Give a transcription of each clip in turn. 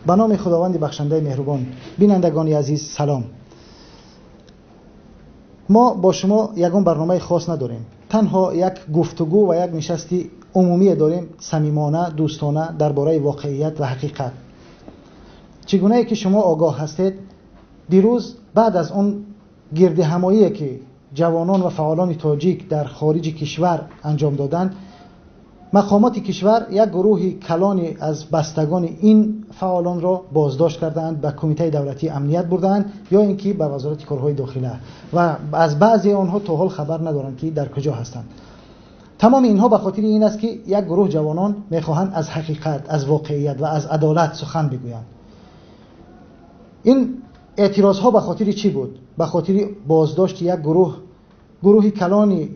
به نام خداوند بخشنده مهربان. بینندگان عزیز سلام. ما با شما یگان برنامه خاص نداریم، تنها یک گفتگو و یک نشستی عمومی داریم، صمیمانه دوستانه درباره واقعیت و حقیقت. چگونه ای که شما آگاه هستید، دیروز بعد از اون گرد همایی که جوانان و فعالان تاجیک در خارج کشور انجام دادند، مقامات کشور یک گروه کلانی از بستگان این فعالان را بازداشت کردند، به کمیته دولتی امنیت بردند یا اینکه به وزارت کارهای داخله، و از بعضی آنها تا حال خبر ندارند که در کجا هستند. تمام اینها به خاطر این است که یک گروه جوانان میخواهند از حقیقت، از واقعیت و از عدالت سخن بگویند. این اعتراض ها به خاطر چی بود؟ به خاطر بازداشت یک گروه کلانی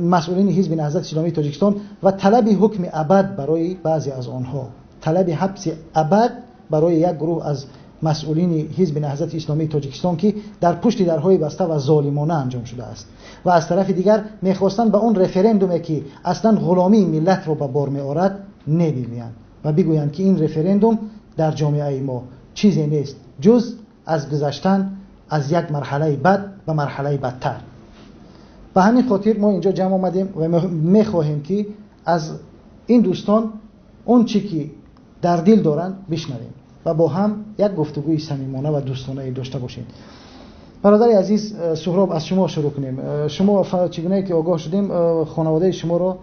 مسئولین حزب نهضت اسلامی تاجیکستان و طلب حکم ابد برای بعضی از آنها، طلب حبس ابد برای یک گروه از مسئولین حزب نهضت اسلامی تاجیکستان که در پشت درهای بسته و ظالمانه انجام شده است. و از طرف دیگر میخواستند به اون رفرندومی که اصلا غلامی ملت را به بار میآورد نبینند و بگویند که این رفرندوم در جامعه ما چیزی نیست جز از گذشتن از یک مرحله بد به مرحله بدتر. به همین خاطر ما اینجا جمع آمدیم و میخواهیم که از این دوستان اون چی که در دل دارن بشنویم و با هم یک گفتگوی صمیمانه و دوستانه داشته باشیم. برادر عزیز سهراب، از شما شروع کنیم. شما چگونه که آگاه شدیم خانواده شما را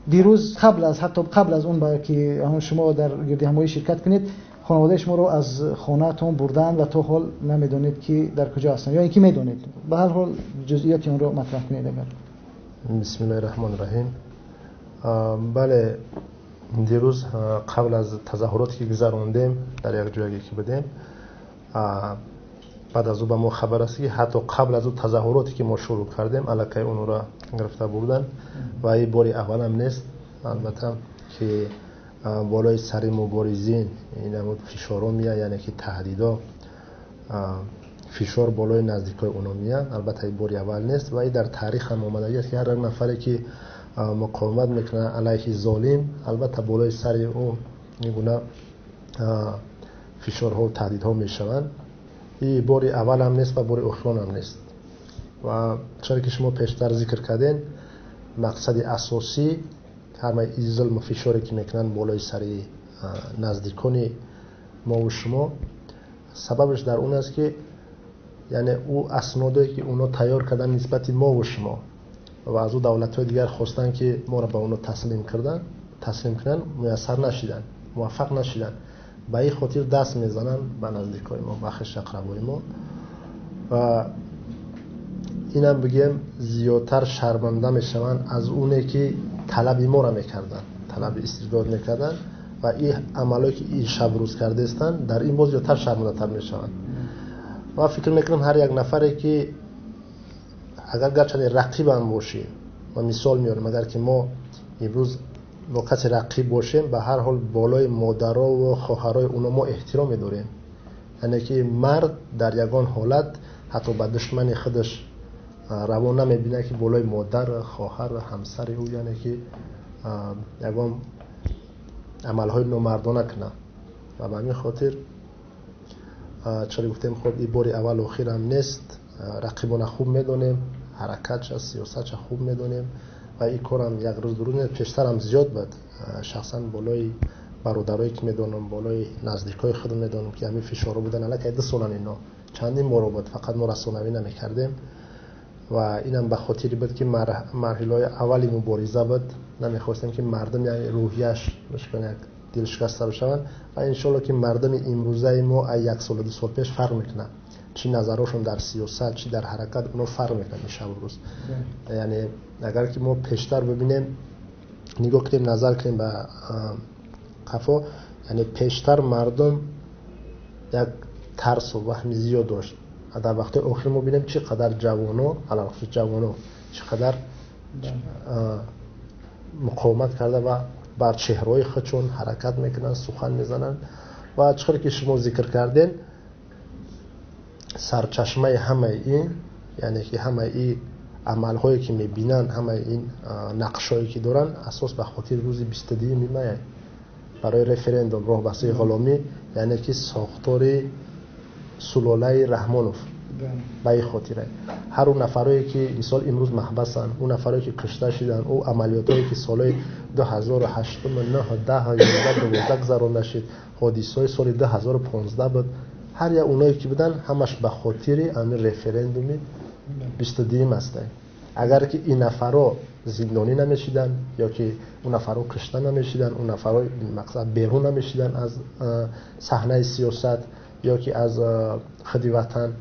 دیروز قبل از اون که شما در گرد همایی شرکت کنید، خانواده شما رو از خانه‌تون بردن و تا حال نمیدونید که در کجا هستن یا اینکه میدونید. به هر حال جزئیات اون رو مطرح کنید اگر. بسم الله الرحمن الرحیم. بله، دیروز قبل از تظاهراتی که گذراندیم در یک جایی که بودیم، بعد از او به ما خبر رسید که حتی قبل از او تظاهراتی که ما شروع کردیم الکی اون را گرفته بردن و این باری اول هم نیست. البته که بالای سر مبارزین این هم فشارا میاد، یعنی که تهدیدا فشار بالای نزدیکای اونا میاد. البته این باری اول نیست و این در تاریخ هم آمده است که هر نفری که مقاومت میکنه علیه ظالم البته بالای سر او میگونه فشارها و تهدیدها میشوند. این باری اول هم نیست و باری اخرون هم نیست. و چرا که شما پیشتر ذکر کردین، مقصد اساسی همه این ظلم و فشاری که میکنن بالای سر نزدیکان ما و شما، سببش در اون است که یعنی او اسنادی که اونا تیار کردن نسبت ما و شما و از او دولت‌های دیگر خواستن که ما را به اونا تسلیم کنن، میسر نشیدن، موفق نشیدن. به این خاطر دست میزنن به نزدیکای ما، بخش اقربای ما. و اینم بگیم زیادتر شرمنده میشون از اونه که طلب ما را میکردن، طلب استبداد میکردن و این عملی که این شب روز کرده استن در این باز زیادتر شرمنده تر میشون. و فکر میکنم هر یک نفری که اگر گرچه رقیب هم باشیم، و مثال میارم اگر که ما امروز با کسی رقیب باشیم، به هر حال بالای مادرها و خواهرای اونا ما احترام میداریم. یعنی که مرد در یگان حالت حتی به دشمن خودش روا نمیبینه که بالای مادر، خواهر و همسر او یعنی که یگان عملهای نامردانه کنه. و به همین خاطر چرا گفتیم خب این باری اول و اخیر هم نیست. رقیبان خوب میدونیم، حرکتش از سیاستش خوب میدونیم و این کارم یک روز درون نیست، پیشتر هم زیاد بود. شخصا بالای برادرایی که میدونم، بالای نزدیکای خودم میدونم که همین فشارا بودن. البته 2 سال اینا چندین بار بود، فقط ما رسانه‌ای نمی‌کردیم و اینم به خاطر بود که مرحله اولی مبارزه بود. نمی‌خواستیم که مردم یعنی روحیش مشکل دل شکسته بشن و ان شاءالله که مردم امروزه ما 1 سال 2 سال پیش فرق میکنه، چی نظرشون در سیاست چی در حرکت اونا فرق میکنه شب و روز. یعنی اگر که ما پیشتر ببینیم، نگاه کنیم، نظر کنیم به قفا، یعنی پیشتر مردم یک ترس و وهم زیاد داشت. در وقت اخیر ما ببینیم چقدر جوانو چقدر مقاومت کرده و بر چهرهای خودشون حرکت میکنن، سخن میزنن و چقدر که شما ذکر کردین سرچشمه همه این، یعنی که همه این عملهایی که میبینن، همه این نقشهایی که دارن اساس به خاطر روز 22 میمه. برای رفرندوم راه بحث غلامی، یعنی که ساختار سلاله رحمانوف به این خاطره هر اون نفرایی که مثال امروز محبسن، اون نفرایی که کشته شدن، او عملیاتایی که سال 2008 9 10 11 12 گذرانده شد، حادثه‌های سال 2015 بود، هر یا اونایی که بودن همش به خاطر همین رفرندوم 22 است. اگر که این نفرها زندانی نمیشیدن یا که اون نفرها کشته نمیشیدن، اون نفرها مقصد بیرون نمیشیدن از صحنه سیاست یا که از خدمت وطن،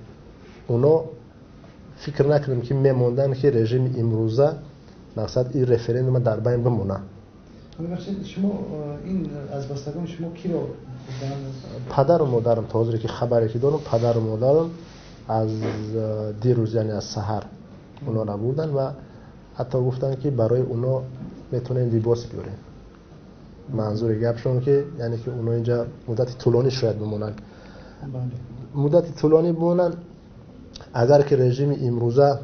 اونا فکر نکردم که میموندن که رژیم امروزه مقصد این رفرندوم در بین بمونه. شما این از بستگان شما کی رو پدر و مادرم تا حاضر که خبری که دارم، پدر و مادرم از دیروز یعنی از سحر اونا را بردن و حتی گفتن که برای اونا میتونن لباس بیارن. منظور گپشون که یعنی که اونا اینجا مدت طولانی شاید بمونن. مدت طولانی بمونن. اگر که رژیم امروزه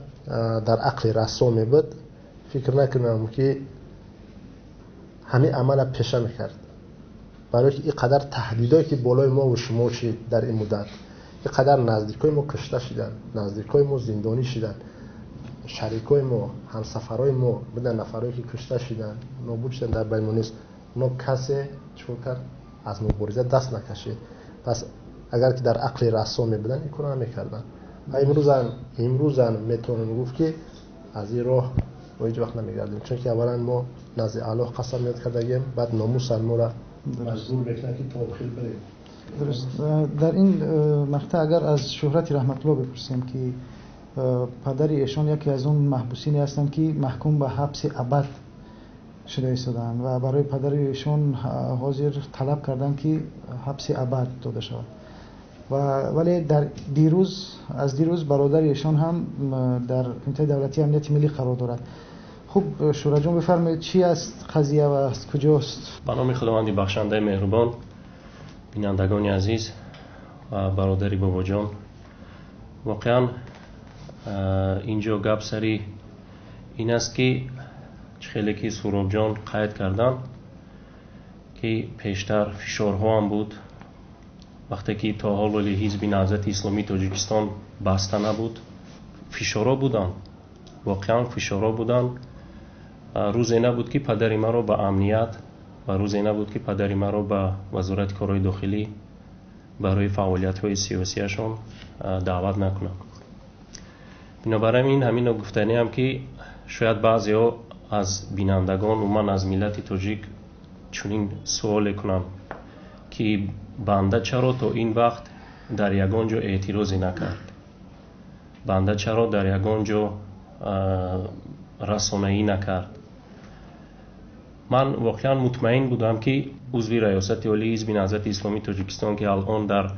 در عقل رسام بود، فکر نکنم که همین عمل پیشه میکرد. برای که این قدر تهدیدایی که بالای ما و شما شد در این مدت، این قدر نزدیکای ما کشته شدن، نزدیکای ما زندانی شدن، شریکای ما، همسفرای ما بودن، نفرایی که کشته شدن، نابود شدن در بیمونیست، اونا کسی چون کرد از مبارزه دست نکشید. پس اگر که در عقل رسام بودن این کارو نمیکردن. امروزن میتونن گفت که از این راه و هیچ وقت نمیگردیم، چون که اولا ما نزد الله قسم یاد کردیم، بعد ناموس ما را مجبور میکنه که توخیل بریم. درست. در این مقطع اگر از شهرت رحمت الله بپرسیم که پدر ایشان یکی از اون محبوسینی هستند که محکوم به حبس ابد شده ایستادند و برای پدر ایشان حاضر طلب کردند که حبس ابد داده شود. ولی در دیروز برادر ایشان هم در کمیته دولتی امنیت ملی قرار دارد. خب شورا جان بفرمایید چی است قضیه و از کجاست؟ به نام خداوند بخشنده مهربان، بینندگان عزیز و برادری بابا جان، واقعا اینجا گپ سری این است که خیلی که سهراب جان قید کردن که پیشتر فشارها هم بود وقتی که تا حال ولی حزب نهضت اسلامی تاجیکستان بسته نبود. فشارها بودن، واقعا فشارها بودن. روزی نبود که پدری مرا به امنیت و روزی نبود که پدری مرا به وزارت کارهای داخلی برای فعالیت‌های سیاسیشان دعوت نکنم. بنابراین این همین گفتنی هم که شاید بعضی ها از بینندگان و من از ملت تاجیک چنین سوال کنم که بنده چرا تا این وقت در یگان جا اعتراضی نکرد، بنده چرا در یگان جا رسانه‌ای نکرد. من واقعا مطمئن بودم که عضو ریاست عالی حزب نهضت اسلامی تاجیکستان که الان در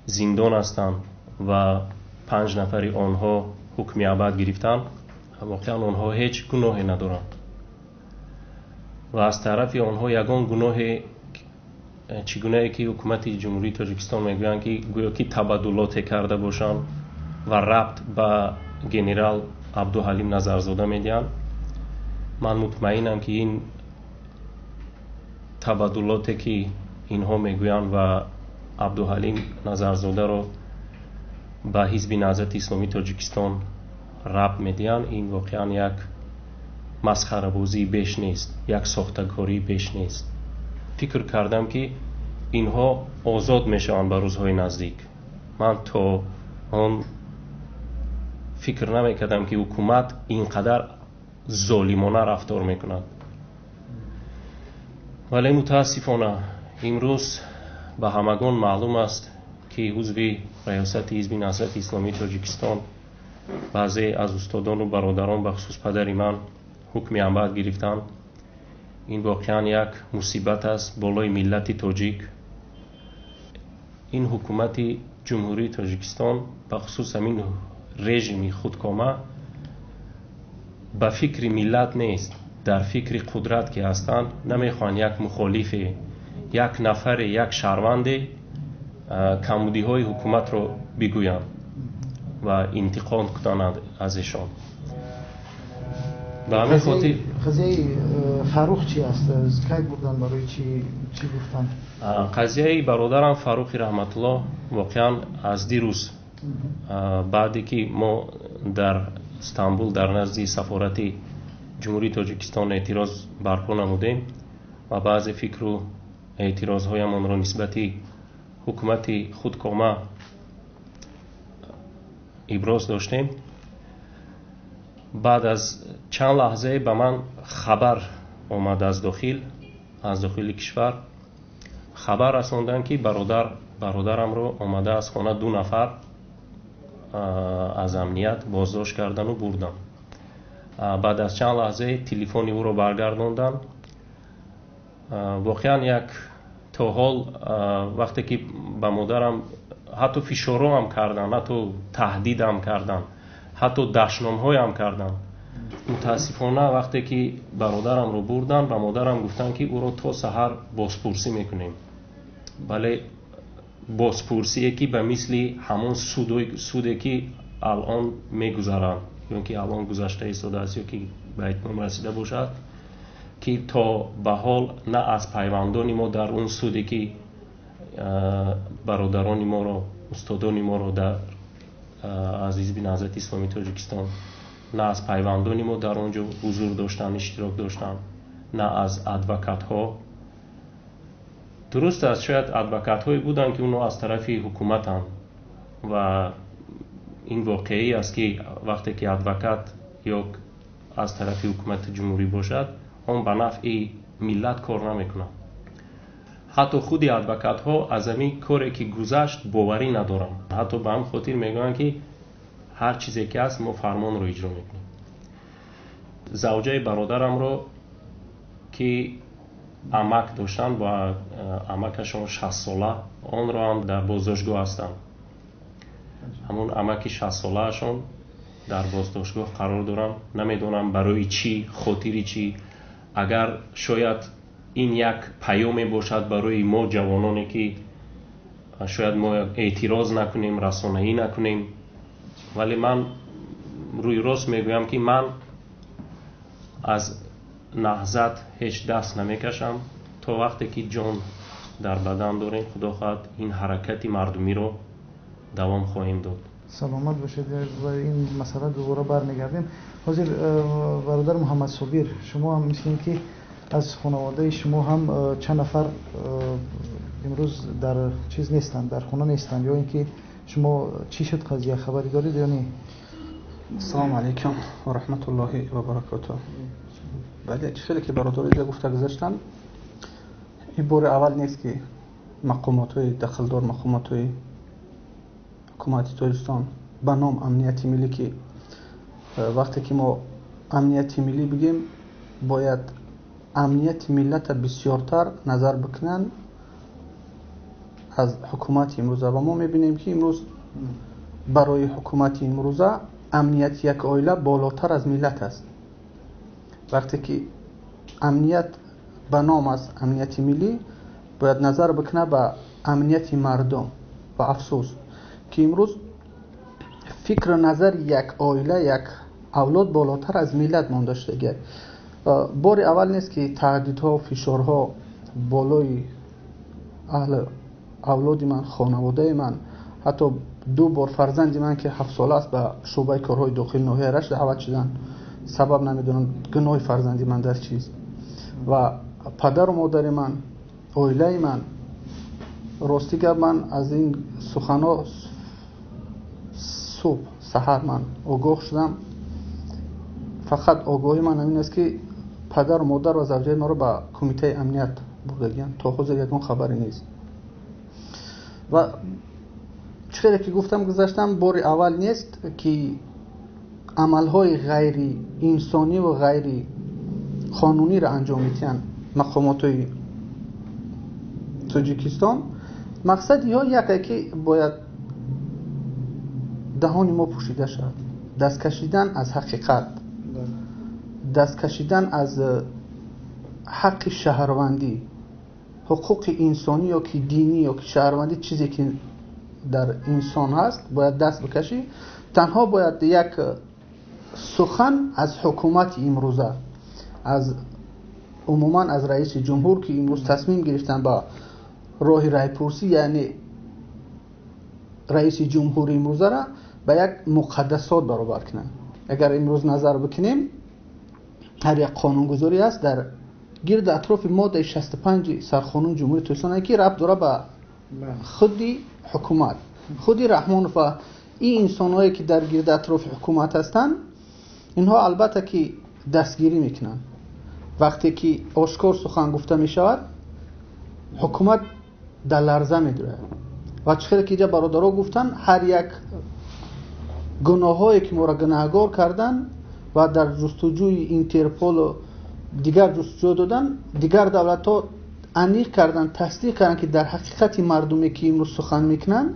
زندان هستند و 5 نفری آنها حکم ابد گرفتند، واقعا آنها هیچ گناهی ندارند و از طرف آنها یگان گناه چگونه که حکومت جمهوری تاجیکستان میگویند که گویا که تبادلات کرده باشند و ربط به گنرال عبدالحلیم نظرزاده میدن. من مطمئنم که این تبادلاتی که اینها میگویند و عبدالحلیم نظرزاده رو به حزب نهضت اسلامی تاجیکستان ربط میدن، این واقعا یک مسخره بازی بیش نیست، یک ساختگاری بیش نیست. فکر کردم که اینها آزاد میشن به روزهای نزدیک. من تا آن فکر نمیکردم که حکومت اینقدر ظالمانه رفتار میکند. ولی متاسفانه امروز به همگان معلوم است که عضو ریاست حزب نهضت اسلامی تاجیکستان بعضی از استادان و برادران به خصوص پدری من حکم ابد گرفتند. این واقعا یک مصیبت است بالای ملت تاجیک. این حکومت جمهوری تاجیکستان به خصوص همین رژیم خودکامه به فکر ملت نیست، در فکر قدرت که هستند. نمیخوان یک مخالف، یک نفر، یک شهروند کمبودی های حکومت رو بگویند و انتقاد کنند ازشان. به همین خاطر قضیه فاروق چی است؟ کی بردن برای چی گفتن؟ قضیه برادرم فاروق رحمت الله واقعا از دیروز بعدی که ما در استانبول در نزد سفارت جمهوری تاجیکستان اعتراض برپا نمودیم و بعضی فکر و اعتراض هایمان را نسبتی حکومت خودکامه ابراز داشتیم. بعد از چند لحظه به من خبر آمد از داخل کشور خبر رساندن که برادرم رو آمده از خانه 2 نفر از امنیت بازداشت کردن و بردن. بعد از چند لحظه تلفنی او رو برگرداندن. واقعا تا حال وقتی که به مادرم حتی فشار هم کردن، حتی تهدید هم کردن، حتی دشنام های هم کردن. متاسفانه وقتی که برادرم رو بردن به مادرم گفتن که او رو تا سحر بازپرسی میکنیم. بله بازپرسی که به مثل همون سودی که الان میگذارن یا که الان گذشته ایستاده است یا که به اتمام رسیده باشد که تا به حال نه از پیوندان ما در اون سودی که برادران ما رو استادان ما رو در از حزب نهضت اسلامی تاجیکستان نه از پیوندان ما در اونجا حضور داشتن، اشتراک داشتن، نه از ادوکات ها. درست است شاید ادوکات هایی بودن که اونو از طرف حکومت هم و این واقعی است که وقتی که ادوکات یا از طرف حکومت جمهوری باشد اون به نفع ملت کار نمیکنه. حتی خود ادوکات ها از همین کاری که گذشت باوری ندارن. حتی به هم خاطر میگن که هر چیزی که هست ما فرمان رو اجرا میکنیم. زوجه برادرم رو که عمک داشتن با عمکشون 60 ساله آن رو هم در بازداشتگاه هستن. همون عمک 60 ساله شون در بازداشتگاه قرار دارن. نمیدونم برای چی، خاطری چی. اگر شاید این یک پیامی باشد برای ما جوانانی که شاید ما اعتراض نکنیم، رسانه‌ای نکنیم، ولی من روی راست میگویم که من از نهضت هیچ دست نمیکشم تا وقتی که جان در بدن داریم. خدا خواهد این حرکت مردمی رو دوام خواهیم داد. سلامت باشید. و این مسئله دوباره برمیگردیم. حاضر برادر محمد صابر، شما هم مثل که از خانواده شما هم چند نفر امروز در چیز نیستند، در خونه نیستند، یا اینکه شما چی شد قضیه خبری دارید یا نه؟ السلام علیکم و رحمت الله و برکاته. بله چیزی که برادر گفته گذاشتن این بار اول نیست که مقامات‌های دخلدار، مقامات‌های حکومت تاجیکستان به نام امنیت ملی، که وقتی که ما امنیت ملی بگیم باید امنیت ملت بسیارتر نظر بکنن از حکومت امروزه. و ما میبینیم که امروز برای حکومت امروزه امنیت یک عائله بالاتر از ملت است. وقتی که امنیت به نام از امنیت ملی باید نظر بکنه به امنیت مردم. و افسوس که امروز فکر نظر یک عائله، یک اولاد بالاتر از ملت مانده شده. بار اول نیست که تهدیدها و فشارها بالای اهل اولاد من، خانواده من، حتی 2 بار فرزند من که 7 ساله است به شعبه کارهای داخل ناحیه رشت دعوت شدن. سبب نمیدونم گناه فرزندی من در چیز. و پدر و مادر من، عائله من، راستی که من از این سخنا صبح سحر من آگاه شدم. فقط آگاهی من همین است که پدر و مادر و زوجه ما رو به کمیته امنیت بردگیان. تا حوض یکون خبری نیست. و چیزی که گفتم گذاشتم بار اول نیست که عملهای غیر انسانی و غیر قانونی را انجام میدن مقامات تاجیکستان. مقصد یا یکی که باید دهان ما پوشیده شد، دست کشیدن از حقیقت، دست کشیدن از حق شهروندی، حقوق انسانی یا که دینی یا که شهروندی، چیزی که در انسان هست باید دست بکشی. تنها باید یک سخن از حکومت امروزه، از عموما از رئیس جمهور که امروز تصمیم گرفتن با راه رایپرسی، یعنی رئیس جمهور امروزه را به یک مقدسات برابر کنن. اگر امروز نظر بکنیم هر یک قانونگذاری است در گرد اطراف ماده 65 سرقانون جمهوری ترکستان که ربط داره به خودی حکومت، خودی رحمان و این انسان‌هایی که در گرد اطراف حکومت هستند اینها البته که دستگیری میکنن. وقتی که آشکار سخن گفته می شود حکومت در لرزه میدره و چخیلی که اینجا برادرها گفتن هر یک گناهایی که ما را گناهگار کردن و در جستجوی اینترپول و دیگر جستجو دادن، دیگر دولت ها انیق کردن، تصدیق کردن که در حقیقت مردمی که امروز سخن میکنن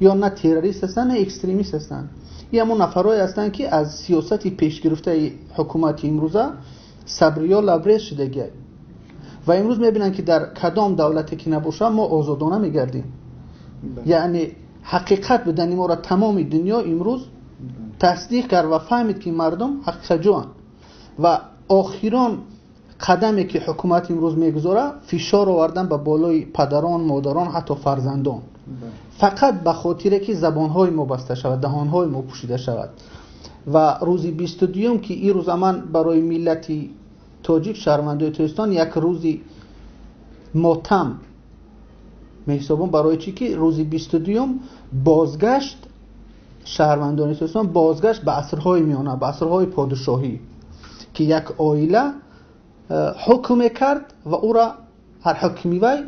یا نه تروریست هستن نه اکستریمیست هستن. این همون نفرایی هستن که از سیاست پیش گرفته حکومت امروزه صبریا لبریز شده و امروز میبینن که در کدام دولتی که نباشه ما آزادانه میگردیم. یعنی حقیقت بدن ما را تمام دنیا امروز تصدیق کرد و فهمید که مردم حقیقت جوان و آخران قدمی که حکومت امروز میگذاره فشار آوردن به بالای پدران، مادران، حتی فرزندان، فقط به خاطر که زبانهای ما بسته شود، دهانهای ما پوشیده شود. و روزی 22 که این روز من برای ملت تاجیک شهروندان ترکستان یک روزی ماتم میحسابم، برای چی که روزی 22 بازگشت شهروندان ترکستان، بازگشت به عصرهای میانه، به عصرهای پادشاهی که یک عائله حکم کرد و او را هر حکمی وی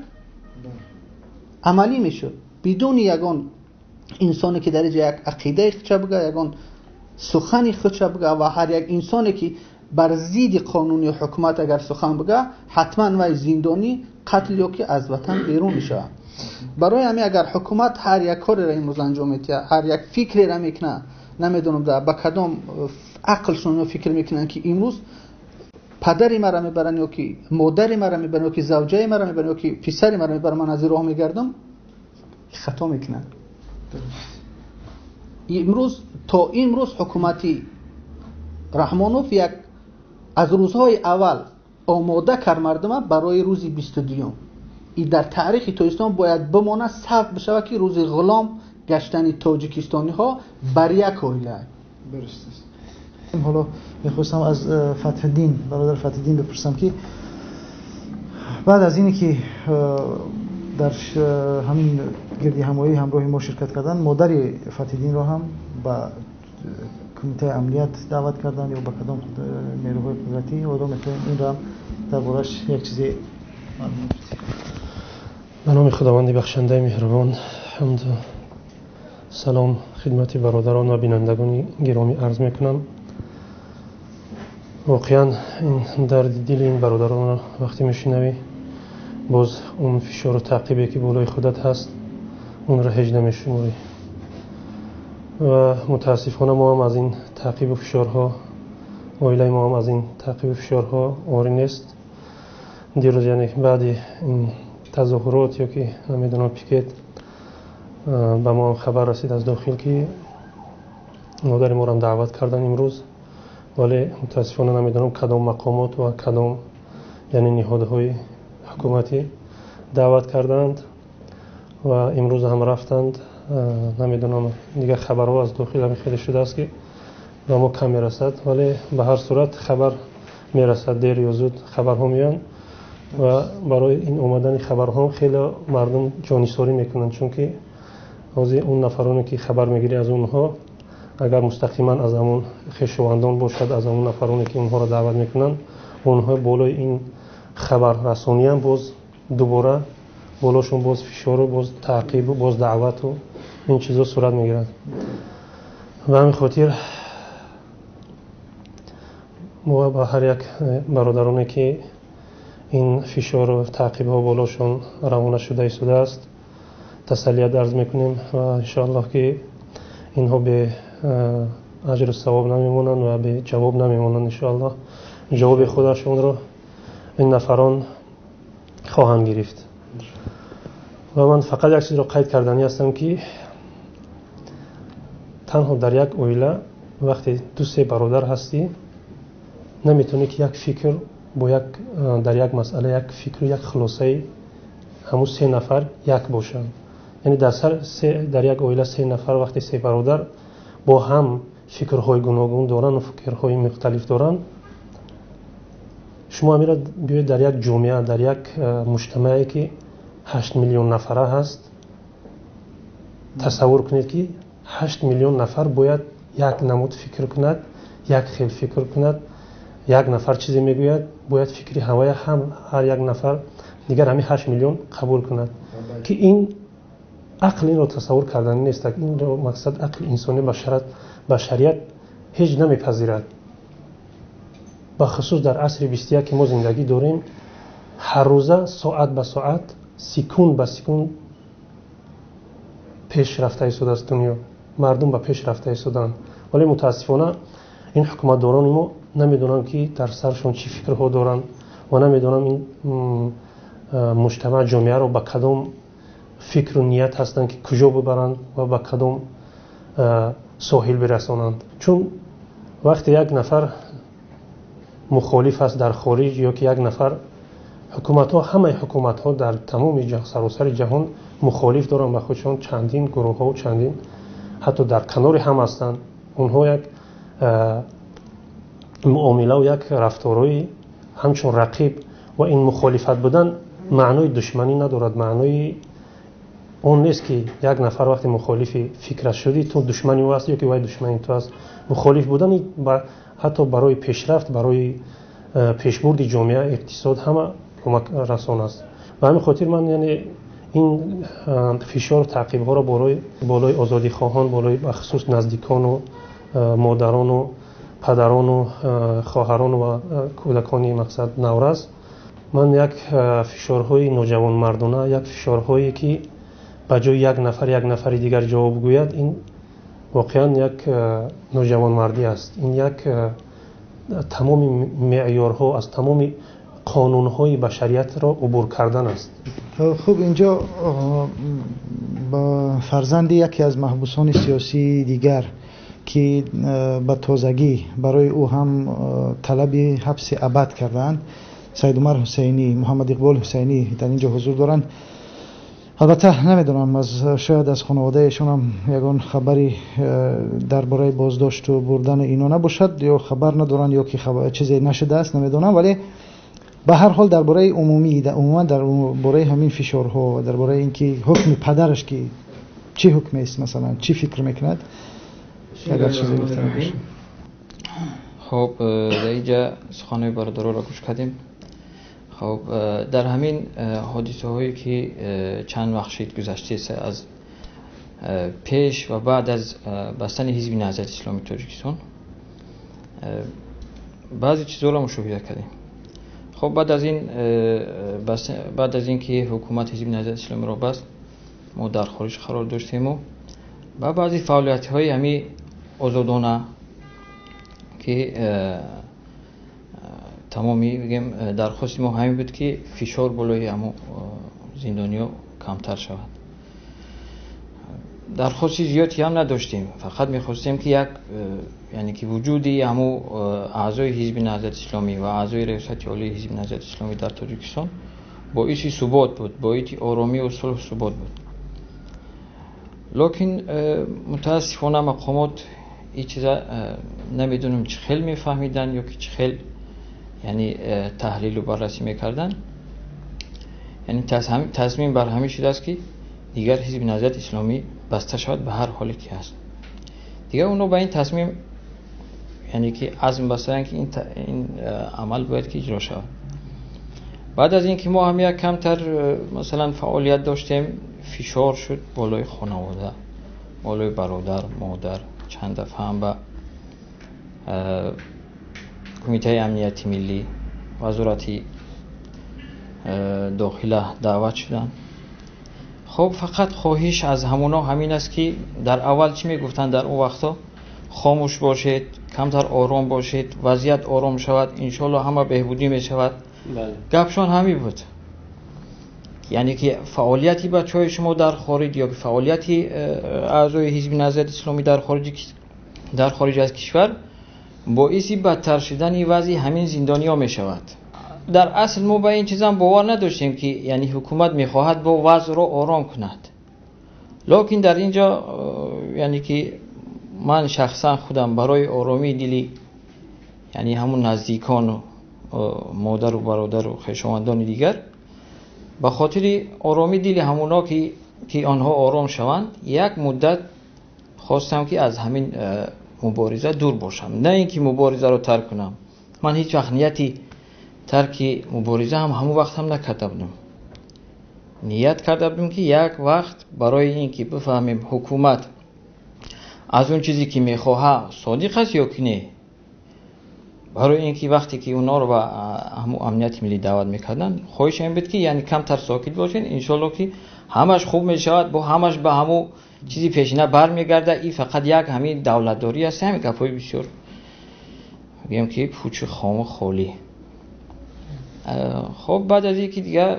عملی میشد بدون یگان انسانی که در یک عقیده خودش بگه، یگان سخنی خودش بگه و هر یک انسانی که بر ضد قانونی حکومت اگر سخن بگه حتما وی زندانی، قتل یا که از وطن بیرون میشه. برای همین اگر حکومت هر یک کاری را امروز انجام میده، هر یک فکری را میکنه، نمیدونم در با کدام عقلشون فکر میکنن که امروز پدری مرا میبرن یا که مادری مرا میبرن یا که زوجه مرا میبرن یا که پسری مرا میبرن، من از راه میگردم، خطا میکنن. امروز تا امروز حکومتی رحمانوف یک از روزهای اول آماده کرد مردم برای روز 22. این در تاریخ ترکستان باید بمانه، ثبت بشه که روز غلام گشتن تاجیکستانی ها بر یک عائله. درست است. حالا میخواستم از فتح الدین، برادر فتح الدین بپرسم که بعد از اینی که در همین گردی همایی همراه ما شرکت کردن، مادر فتح الدین را هم با کمیته امنیت دعوت کردن یا با کدام نیروهای قدرتی و این را دربارش یک چیزی معلوم شد. به نام خداوند بخشنده مهربان، حمد و سلام خدمت برادران و بینندگان گرامی عرض میکنم. واقعا این درد دل این برادران را وقتی میشنوی باز اون فشار و تعقیبی که بالای خودت هست اون را هیچ نمیشماری و متاسفانه ما هم از این تعقیب و فشارها، عائله ما هم از این تعقیب و فشارها عاری نیست. دیروز یعنی بعد این تظاهرات یا که نمیدونم پیکت به ما هم خبر رسید از داخل که مادر ما را دعوت کردن امروز، ولی متاسفانه نمیدونم کدام مقامات و کدام یعنی نهادهای حکومتی دعوت کردند و امروز هم رفتند. نمیدونم دیگه خبرها از داخل هم خیلی شده است که به ما کم میرسد، ولی به هر صورت خبر میرسد، دیر یا زود خبرها میان و برای این اومدن خبرها خیلی مردم جانیساری میکنن، چون که از اون نفرانی که خبر میگیری از اونها اگر مستقیما از همون خویشاوندان باشد، از همون نفرانی که اونها را دعوت میکنن، اونها بالای این خبر رسانی هم باز دوباره بالاشون باز فشار و باز تعقیب و باز دعوت و این چیزا صورت میگیرد. و همین خاطر ما با هر یک برادرانی که این فشار و تعقیب ها بالاشون روانه شده است تسلیت عرض میکنیم و انشاءالله که اینها به اجر و ثواب نمیمونن و به جواب نمیمونن. انشاءالله جواب خودشون رو این نفران خواهند گرفت. و من فقط یک چیز رو قید کردنی هستم که تنها در یک عائله وقتی دو سه برادر هستی نمیتونی که یک فکر با یک در یک مسئله یک فکر یک خلاصه همون سه نفر یک باشن. یعنی در یک عائله سه نفر وقتی سه برادر با هم فکرهای گوناگون دارن و فکرهای مختلف دارن، شما میرا بیاید در یک جامعه در یک مجتمعی که 8 میلیون نفره هست تصور کنید که 8 میلیون نفر باید یک نمود فکر کند، یک خیل فکر کند. یک نفر چیزی میگوید باید فکری هوای هر یک نفر دیگر همین 8 میلیون قبول کند که این عقل این رو تصور کردن نیست. این رو مقصد عقل انسانی بشریت هیچ نمیپذیرد. بخصوص در عصر 21 که ما زندگی داریم، هر روزه ساعت به ساعت سکون به سکون پیش رفته ایستاده است دنیا، مردم به پیش رفته ایستادن. ولی متاسفانه این حکومتداران ما نمیدونن که در سرشون چی فکرها دارن و نمیدونن این مجتمع جامعه رو به کدام فکر و نیت هستن که کجا ببرند و به کدام ساحل برسانند. چون وقتی یک نفر مخالف است در خارج یا که یک نفر همه حکومت ها در تمام سراسر جهان مخالف دارن به خودشون، چندین گروه ها و چندین حتی در کنار هم هستند، اونها یک معامله و یک رفتارهای همچون رقیب و این مخالفت بودن معنای دشمنی ندارد. معنای اون نیست که یک نفر وقتی مخالف فکرش شدی تو دشمنی او است یا که وای دشمنی تو است. مخالف بودن حتی برای پیشرفت، برای پیشبرد جامعه، اقتصاد همه کمک رسان است. به همین خاطر من یعنی این فشار و تعقیب ها را بالای آزادی خواهان، بالای بخصوص نزدیکان و مادران و پدران و خواهران و کودکانی مقصد نورز، من یک فشارهای نوجوان مردانه، یک فشارهایی که به جای یک نفر دیگر جواب گوید، این واقعا یک نوجوان مردی است. این یک تمام معیارها از تمام قانونهای بشریت را عبور کردن است. خب اینجا با فرزند یکی از محبوسان سیاسی دیگر که به تازگی برای او هم طلب حبس ابد کردند، سید عمر حسینی، محمد اقبال حسینی در اینجا حضور دارند. البته نمیدونم شاید از خانوادهشون هم یگان خبری درباره بازداشت و بردن اینا نباشد یا خبر ندارن یا که چیزی نشده است، نمیدونم. ولی به هر حال درباره عموما درباره همین فشارها، درباره اینکه حکم پدرش که چی حکمی است، مثلا چی فکر میکند، اگر چیزی گفته باشه. خب در اینجا سخنهای برادرها را گوش کردیم. خب در همین حادثه هایی که چند وقت شد گذشته از پیش و بعد از بستن حزب نهضت اسلامی تاجیکستان بعضی چیزها را مشاهده کردیم. خب بعد از این که حکومت حزب نهضت اسلامی را بست، ما در خارج قرار داشتیم و بعضی فعالیت های همی آزادانه که تمامی بگیم درخواست ما همین بود که فشار بالای همو زندانیا کمتر شود. درخواستی زیادی هم نداشتیم، فقط میخواستیم که یک یعنی که وجودی همو اعضای حزب نهضت اسلامی و اعضای ریاست عالی حزب نهضت اسلامی در تاجیکستان باعث ثبات بود، باعث آرامی و صلح ثبات بود. لکن متاسفانه مقامات این چیزا نمیدونم چه خیلی میفهمیدن یا که چه خیلی یعنی تحلیل و بررسی میکردن. یعنی تصمیم بر همین شده است که دیگر حزب نهضت اسلامی بسته شود به هر حالی که هست. دیگر اونو به این تصمیم یعنی که عزم بستن که این عمل باید که اجرا شود. بعد از اینکه ما هم یک کمتر مثلا فعالیت داشتیم، فشار شد بالای خانواده، بالای برادر، مادر. چند دفعه هم به کمیته امنیتی ملی، وزارت داخله دعوت شدن. خب فقط خواهش از همونا همین است که در اول چی میگفتن در اون وقتا؟ خاموش باشید، کمتر آرام باشید، وضعیت آرام شود، انشالله همه بهبودی می شود. گپشان همین بود. یعنی که فعالیتی بچهای شما در خارج یا فعالیتی اعضای حزب نهضت اسلامی در خارج در خارج از کشور باعث بدتر شدن وضع همین زندانی‌ها میشود. در اصل ما به این چیزا باور نداشتیم که یعنی حکومت میخواهد با وضع را آرام کند، لکن در اینجا یعنی که من شخصا خودم برای آرامی دلی یعنی همون نزدیکان و مادر و برادر و خویشاوندان دیگر، به خاطر آرامی دل همونا که آنها آرام شوند، یک مدت خواستم که از همین مبارزه دور باشم، نه اینکه مبارزه رو ترک کنم. من هیچ وقت نیتی ترک مبارزه همون وقت هم نکرده بودم. نیت کرده بودم که یک وقت برای اینکه بفهمیم حکومت از اون چیزی که میخواه صادق است یا که نه، برای اینکه وقتی که اونا رو به همون امنیت ملی دعوت میکردن، خواهش این بود که یعنی کمتر ساکت باشین، انشالله که همش خوب میشود، با همش به همون چیزی پیشینه برمیگرده. این فقط یک همین دولتداری است، همین گپای بسیار میگم که پوچ خام و خالی. خب بعد از اینکه دیگه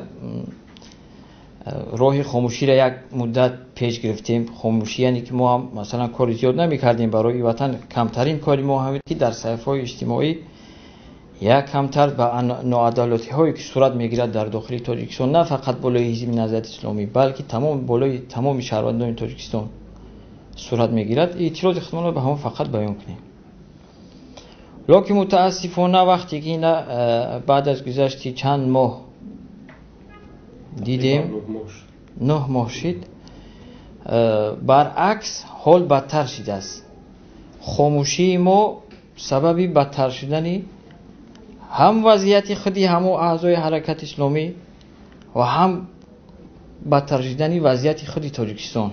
راه خاموشی را یک مدت پیش گرفتیم. خاموشی یعنی که ما هم مثلا کار زیاد نمی‌کردیم برای وطن، کمترین کاری ما همین که در صحیفه‌های اجتماعی یک کمتر به ناعدالتی‌هایی که صورت می‌گیرد در داخل تاجیکستان، نه فقط بالای حزب نهضت اسلامی بلکه بالای تمام شهروندان تاجیکستان صورت می‌گیرد، اعتراض خودمان را به همون فقط بیان کنیم. لکن متاسفانه وقتی که بعد از گذشت چند ماه دیدیم 9 ماه شد، برعکس حال بدتر شده است. خاموشی ما سببی بدتر شدن هم وضعیت خودی همو اعضای حرکت اسلامی و هم بدتر شدن وضعیت خودی تاجیکستان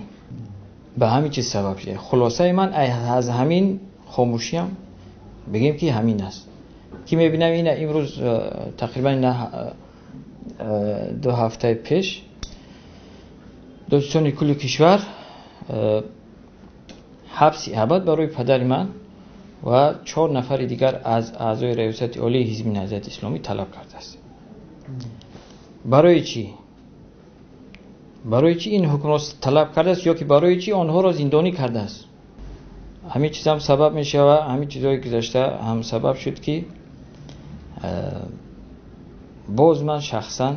به همین چیز سبب شده. خلاصه من از همین خاموشی هم بگیم که همین است که میبینم این امروز تقریبا 2 هفته پیش دوستان کل کشور حبس ابد برای پدر من و 4 نفر دیگر از اعضای ریاست عالی حزب نهضت اسلامی طلب کرده است. برای چی؟ برای چی این حکومت طلب کرده است یا که برای چی آنها را زندانی کرده است؟ همین چیز هم سبب میشه و همین چیزهای گذشته هم سبب شد که باز من شخصا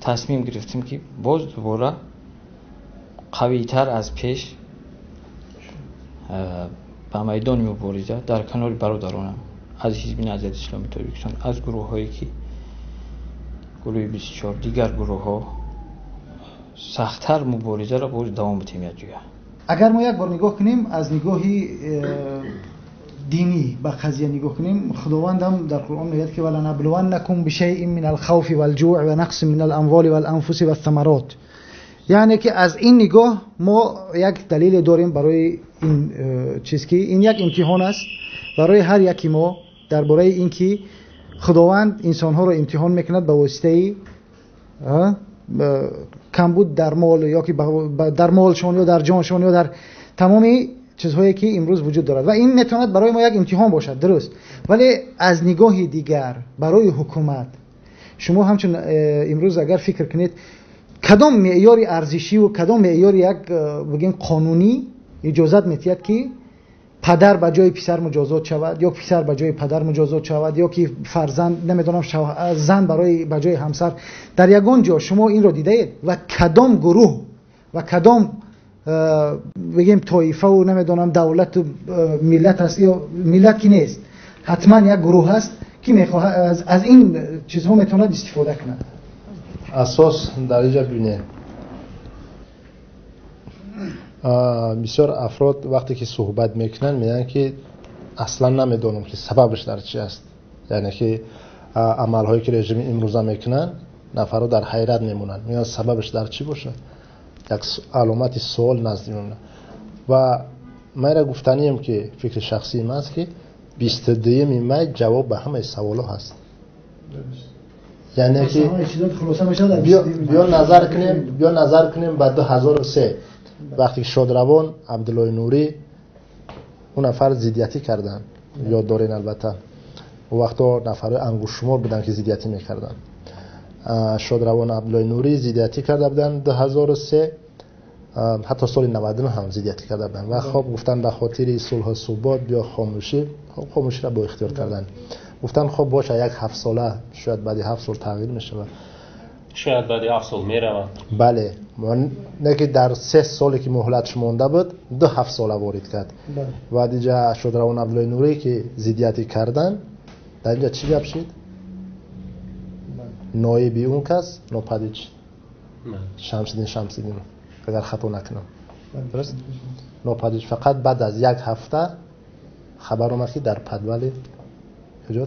تصمیم گرفتم که باز دوباره قوی تر از پیش به میدان مبارزه در کنار برادرانم از حزب نهضت اسلامی تاجیکستان، از گروه هایی که گروه 24 دیگر گروه ها سخت‌تر مبارزه را باز دوام بدیم. اگر ما یک بار نگاه کنیم از نگاهی دینی به قضیه نگاه کنیم، خداوند هم در قرآن میگه که ولنبلونکم بشیء من الخوف والجوع و نقص من الاموال والانفس والثمرات، یعنی که از این نگاه ما یک دلیل داریم برای این چیز که این یک امتحان است برای هر یکی ما درباره اینکه خداوند انسان‌ها را امتحان میکند به واسطه کمبود در مال یا که در مالشان یا در جانشان یا در تمامی چیزهایی که امروز وجود دارد و این میتواند برای ما یک امتحان باشد، درست. ولی از نگاه دیگر برای حکومت شما همچون امروز اگر فکر کنید کدام معیار ارزشی و کدام معیار یک بگیم قانونی اجازت میتید که پدر به جای پسر مجازات شود یا پسر به جای پدر مجازات شود یا که فرزند نمیدونم زن برای به جای همسر در یگان جا شما این رو دیدید و کدام گروه و کدام بگیم طایفه و نمیدونم دولت و ملت هست یا ملت کی نیست، حتما یک گروه هست که میخواد از این چیزها میتواند استفاده کنه. اساس در اینجا ببینید بسیار افراد وقتی که صحبت میکنن میگن که اصلا نمیدونم که سببش در چی است، یعنی که عملهایی که رژیم امروزه میکنن نفرها در حیرت میمونن، میگن سببش در چی باشه، یک علامت سوال نزد میمونه. و من را گفتنیم که فکر شخصی من است که 22 می جواب به همه سوالا هست، یعنی که بیا نظر کنیم بعد 2003 وقتی شادروان عبدالله نوری اون نفر زیدیتی کردن، یاد دارین البته اون وقتا نفر انگشت‌شمار بودن که زیدیتی میکردن. شادروان عبدالله نوری زیدیتی کرده بودن 2003 حتی سال 99 هم ضدیت کرده بودن و خب گفتن به خاطر صلح و ثبات بیا خاموشی، خب خاموشی را با اختیار کردن. گفتن خب باشه یک 7 ساله شاید بعد 7 سال تغییر میشه، شاید بعد 7 سال میره. بله، نه که در 3 سالی که مهلتش مونده بود 7 ساله وارد کرد. و دیگه شد روان عبدالله نوری که ضدیتی کردن، در اینجا چی گپ شد؟ نایبی اون کس ناپدید شد، شمس‌الدین اگر خطا نکنم درست ناپدید. فقط بعد از 1 هفته خبر اومد که در پدولی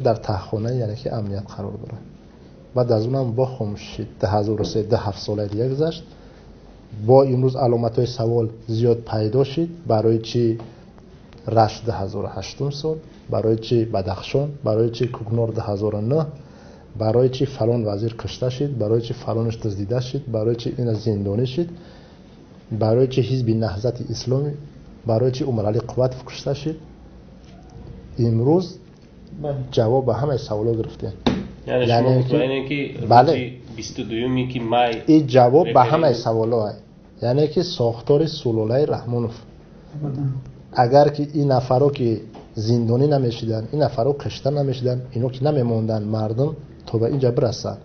در تهخانه یعنی که امنیت قرار داره. بعد از اونم با خاموشی 2003 7 ساله دیگه گذشت. با امروز علامت‌های سوال زیاد پیدا شد. برای چی رشت 2008 سال، برای چی بدخشان، برای چی کوکنار 2009، برای چی فلان وزیر کشته شد، برای چی فلانش دزدیده شد، برای چی این زندانی شد، برای چی حزب نهضت اسلامی، برای چی عمر علی قوت کشته شد. امروز جواب به همه سوالا گرفتیم. یعنی که بله 22 که مای این جواب به همه سوالا است. یعنی که ساختار سلوله رحمانوف اگر که این نفرا که زندانی نمیشیدن، این نفرا کشته نمیشیدن، اینو که نمیموندن مردم تا به اینجا برسن.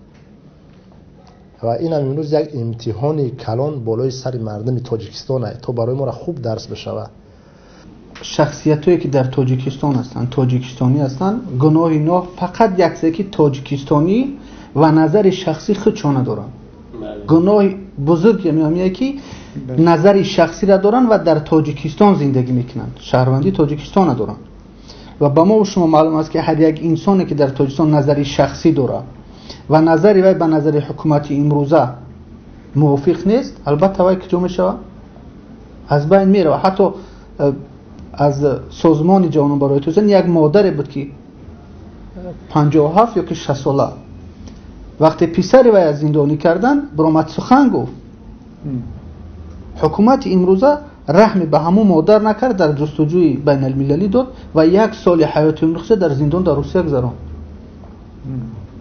و این هم امروز یک امتحانی کلان بالای سر مردم تاجیکستان است تا برای ما را خوب درس بشود. شخصیتایی که در تاجیکستان هستند، تاجیکستانی هستند، گناه اینا فقط یک چیزی که تاجیکستانی و نظر شخصی خودشان دارن. گناه بزرگ میگم که نظر شخصی را دارن و در تاجیکستان زندگی میکنن، شهروندی تاجیکستان دارن. و با ما و شما معلوم است که هر یک انسانی که در تاجیکستان نظری شخصی داره و نظری وی به نظر حکومت امروزه موافق نیست، البته وی که جو میشه از بین میره. و حتی از سازمان جهان برای توسعه یک مادر بود که 57 یا که 60 ساله وقتی پسر وی از زندانی کردن برآمد سخن گفت. حکومت امروزه رحم به همون مادر نکرد، در جستجوی بین المللی داد و 1 سال حیات امروز در زندان در روسیه گذراند.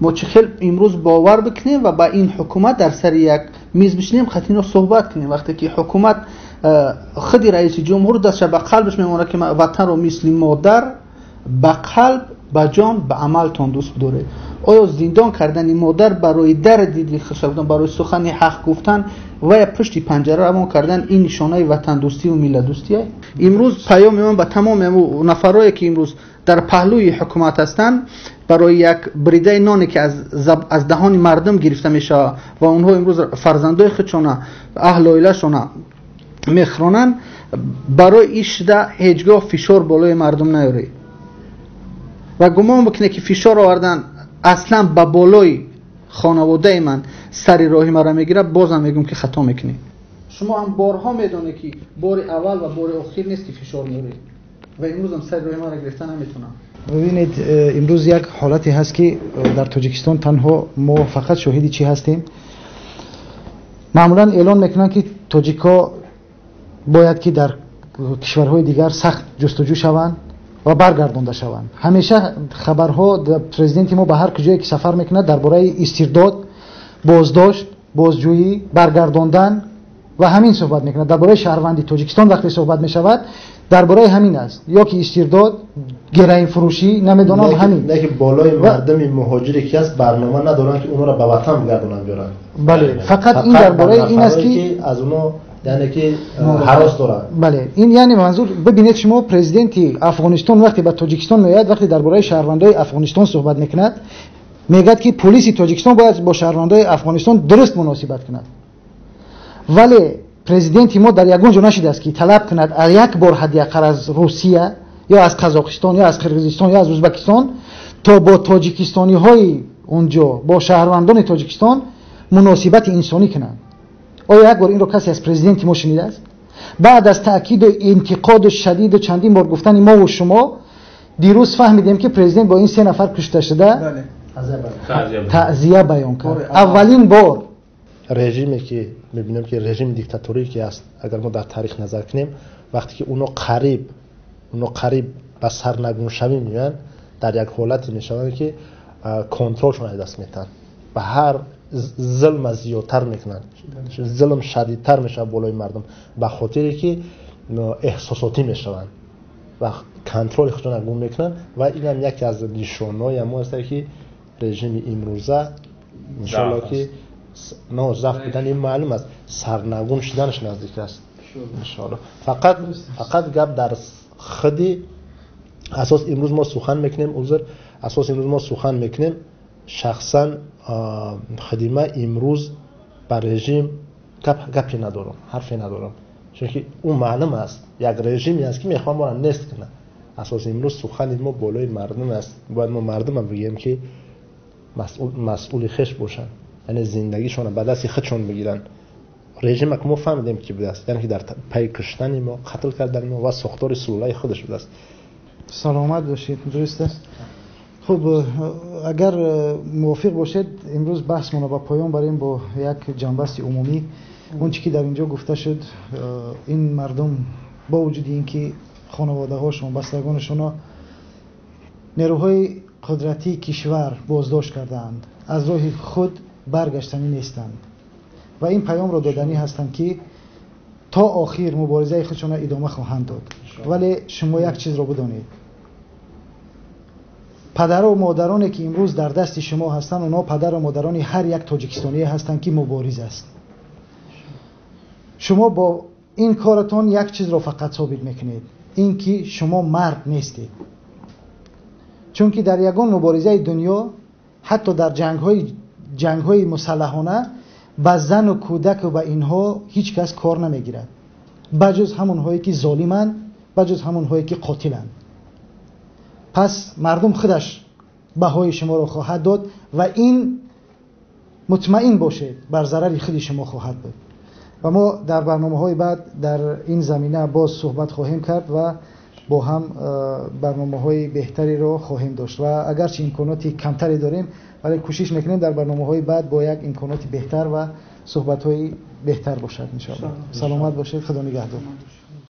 ما چه خیلی امروز باور بکنیم و با این حکومت در سر یک میز بشینیم خاطر صحبت کنیم. وقتی که حکومت خودی رئیس جمهور دستش به قلبش میمونه که وطن رو مثل مادر به قلب، به جان، به عمل تان دوست داره. آیا زندان کردن مادر برای در دیدی خشب بودن، برای سخن حق گفتن و پشت پنجره رو کردن، این نشانه وطن دوستی و ملت دوستی است؟ امروز پیام من به تمام نفرایی که امروز در پهلوی حکومت هستند برای یک بریده نانی که از دهان مردم گرفته میشه و اونها امروز فرزندای خودشون اهل عائله شون میخرانن، برای ایشده هیچگاه فشار بالای مردم نیاره و گمان بکنه که فشار آوردن اصلا به بالای خانواده من سری راهی مرا میگیره، بازم میگم که خطا میکنی. شما هم بارها میدونه که بار اول و بار اخیر نیست که فشار میاره و امروز هم سری راهی مرا گرفتن نمیتونم. ببینید امروز یک حالتی هست که در تاجیکستان تنها ما فقط شاهدی چی هستیم. معمولا اعلان میکنن که تاجیکا باید که در کشورهای دیگر سخت جستجو شوند و برگردانده شوند. همیشه خبرها پرزیدنت ما به هر کجایی که سفر میکنه درباره استرداد، بازداشت، بازجویی، برگرداندن و همین صحبت میکنه. درباره شهروندی تاجیکستان وقتی صحبت میشود درباره همین است، یا که استرداد، گرین فروشی، نمیدونم همین. نه که بالای مردم مهاجری که از برنامه ندارن که اونها را به وطن بگردونن بیارن. بله، فقط این درباره این است که از اونها یعنی که هراس دارن. بله، این یعنی منظور ببینید شما پرزیدنت افغانستان وقتی به تاجیکستان میاد، وقتی درباره شهروندای افغانستان صحبت میکند، میگه که پلیس تاجیکستان باید با شهروندای افغانستان درست مناسبت کند. ولی پرزیدنت ما در یگان جا نشده است که طلب کند یک بار حداقل از روسیه یا از قزاقستان یا از قرقیزستان یا از ازبکستان تا با تاجیکستانی های اونجا، با شهروندان تاجیکستان مناسبت انسانی کنند. آیا یک بار این رو کسی از پرزیدنت ما شنیده است؟ بعد از تاکید و انتقاد شدید و چندین بار گفتن ما و شما، دیروز فهمیدیم که پرزیدنت با این 3 نفر کشته شده تعزیه بیان کرد. اولین بار رژیمی که میبینیم که رژیم دیکتاتوری که است، اگر ما در تاریخ نظر کنیم، وقتی که اونو قریب به سرنگون میان، در یک حالتی میشوند که کنترلشون از دست میتن. به هر ظلم زیادتر میکنن، ظلم شدیدتر میشه بالای مردم به خاطری که احساساتی میشوند و کنترل خودشون گم میکنن و این هم یکی از نشانه‌های ما است که رژیم امروزه انشالله که نه ضعف بودن این معلوم است، سرنگون شدنش نزدیک است انشالله. فقط گپ در خودی اساس امروز ما سخن میکنیم، اساس امروز ما سخن میکنیم، شخصا خدمه امروز بر رژیم گپی ندارم، حرفی ندارم، چون که اون معلوم است یک رژیمی است که میخوام ما را نست کنه. اساس امروز سخن ما بالای مردم است، باید ما مردم هم بگیم که مسئول خش باشن، یعنی زندگیشون به دست خودشون بگیرن. رژیم که ما فهمیدیم که بوده است، یعنی که در پی کشتن ما، قتل کردن ما و ساختار سلولای خودش بوده است. سلامت باشید. درست است. خب اگر موافق باشید امروز بحث ما با پایان بریم با یک جنبست عمومی. اون چیزی که در اینجا گفته شد، این مردم با وجود اینکه خانواده هاشون، بستگانشون نیروهای قدرتی کشور بازداشت کردند، از راه خود برگشتنی نیستند و این پیام را دادنی هستند که تا آخر مبارزه خودشون را ادامه خواهند داد. ولی شما یک چیز را بدانید، پدر و مادرانی که امروز در دست شما هستند، اونا پدر و مادران هر یک تاجیکستانی هستند که مبارز است. شما با این کارتون یک چیز را فقط ثابت میکنید، این که شما مرد نیستید. چون که در یگان مبارزه دنیا، حتی در جنگ‌های مسلحانه، با زن و کودک و با اینها هیچ کس کار نمیگیرد، بجز همونهایی که ظالمند، بجز همونهایی که قاتلند. پس مردم خودش بهای شما را خواهد داد و این مطمئن باشید بر ضرر خود شما خواهد بود. و ما در برنامه‌های بعد در این زمینه باز صحبت خواهیم کرد و با هم برنامه‌های بهتری را خواهیم داشت و اگرچه امکاناتی کمتری داریم ولی کوشش میکنیم در برنامه‌های بعد با یک امکانات بهتر و صحبت‌های بهتر باشد ان شاء الله. سلامت باشید. خدا نگهدار.